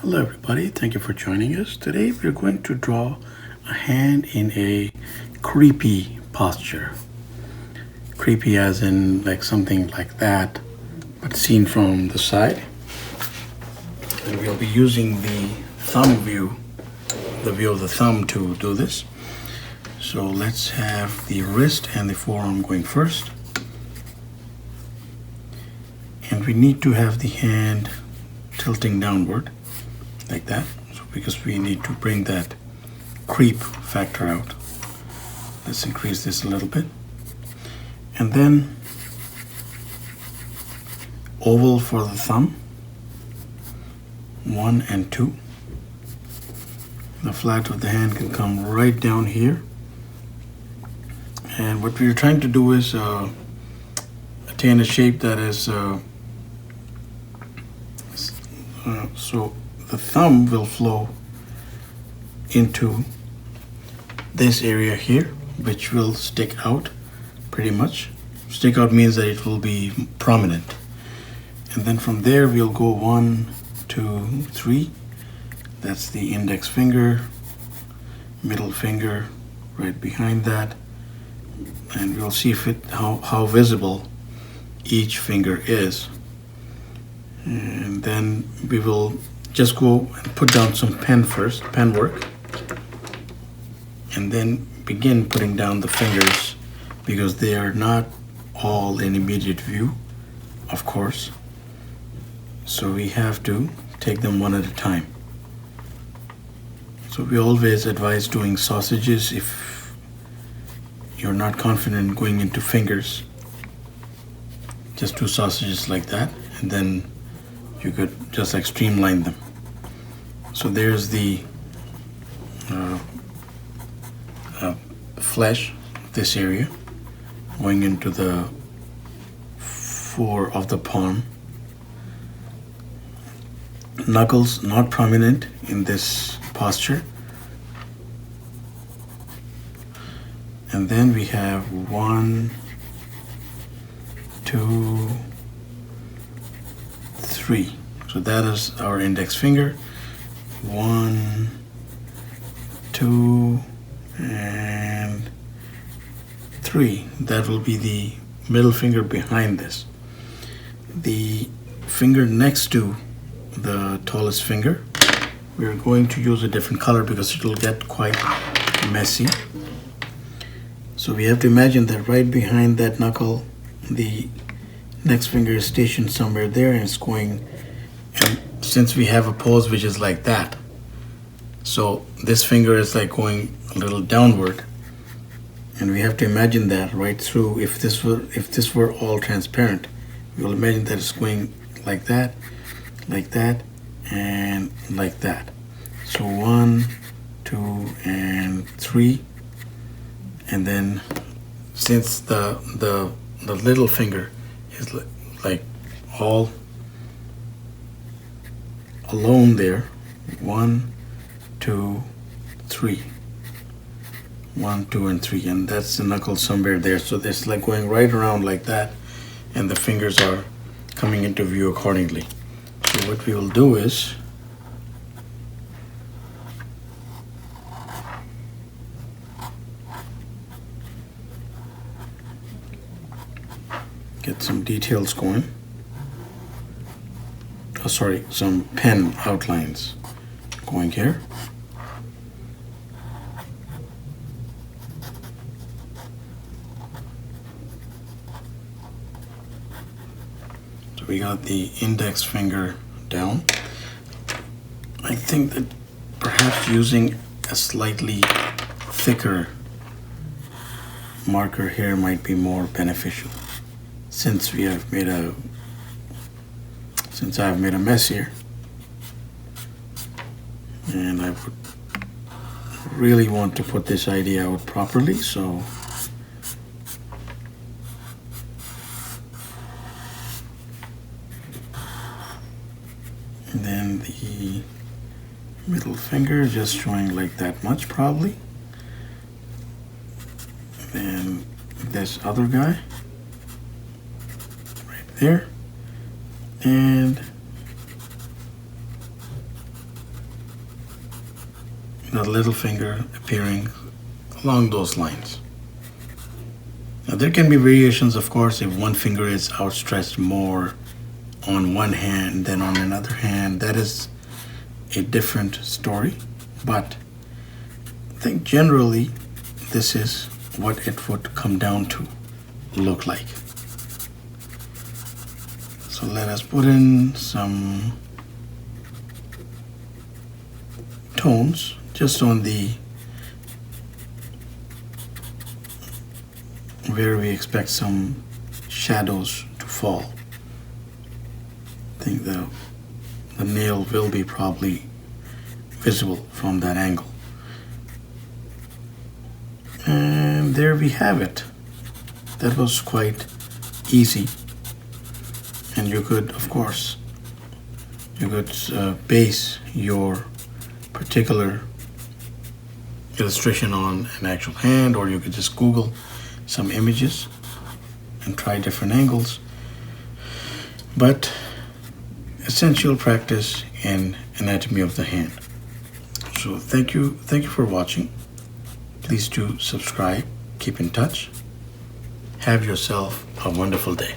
Hello everybody, thank you for joining us. Today we're going to draw a hand in a creepy posture. Creepy as in like something like that, but seen from the side. And we'll be using the thumb view, the view of the thumb to do this. So let's have the wrist and the forearm going first. And we need to have the hand tilting downward like that, so because we need to bring that creep factor out. Let's increase this a little bit. And then oval for the thumb, 1 and 2. The flat of the hand can come right down here. And what we're trying to do is attain a shape that is so the thumb will flow into this area here, which will stick out pretty much. Stick out means that it will be prominent. And then from there we'll go 1, 2, 3. That's the index finger, middle finger right behind that. And we'll see if how visible each finger is. And then we will just go and put down some pen work, and then begin putting down the fingers, because they are not all in immediate view, of course. So we have to take them one at a time. So we always advise doing sausages if you're not confident in going into fingers. Just do sausages like that, and then you could just like streamline them. So there's the flesh, this area, going into the 4 of the palm. Knuckles not prominent in this posture. And then we have 1, 2, 3. So that is our index finger. 1, 2, and 3. That will be the middle finger behind this. The finger next to the tallest finger, we're going to use a different color because it will get quite messy. So we have to imagine that right behind that knuckle, the next finger is stationed somewhere there, and it's going, and since we have a pose which is like that, so this finger is like going a little downward, and we have to imagine that right through. If this were all transparent, we will imagine that it's going like that, and like that. So 1, 2, and 3, and then since the little finger is like all alone there, 1, 2, 3, 1, 2, and 3, and that's the knuckle somewhere there. So it's like going right around like that, and the fingers are coming into view accordingly. So what we will do is get some details going. Oh, sorry, some pen outlines going here. So we got the index finger down. I think that perhaps using a slightly thicker marker here might be more beneficial, since I've made a mess here, and I would really want to put this idea out properly. So and then the middle finger just showing like that much probably. Then this other guy right there, and little finger appearing along those lines. Now there can be variations, of course, if one finger is outstretched more on one hand than on another hand. That is a different story, but I think generally this is what it would come down to look like. So let us put in some tones just on the where we expect some shadows to fall. I think the nail will be probably visible from that angle. And there we have it. That was quite easy. And you could, of course, base your particular illustration on an actual hand, or you could just Google some images and try different angles. But essential practice in anatomy of the hand. So thank you for watching. Please do subscribe, keep in touch. Have yourself a wonderful day.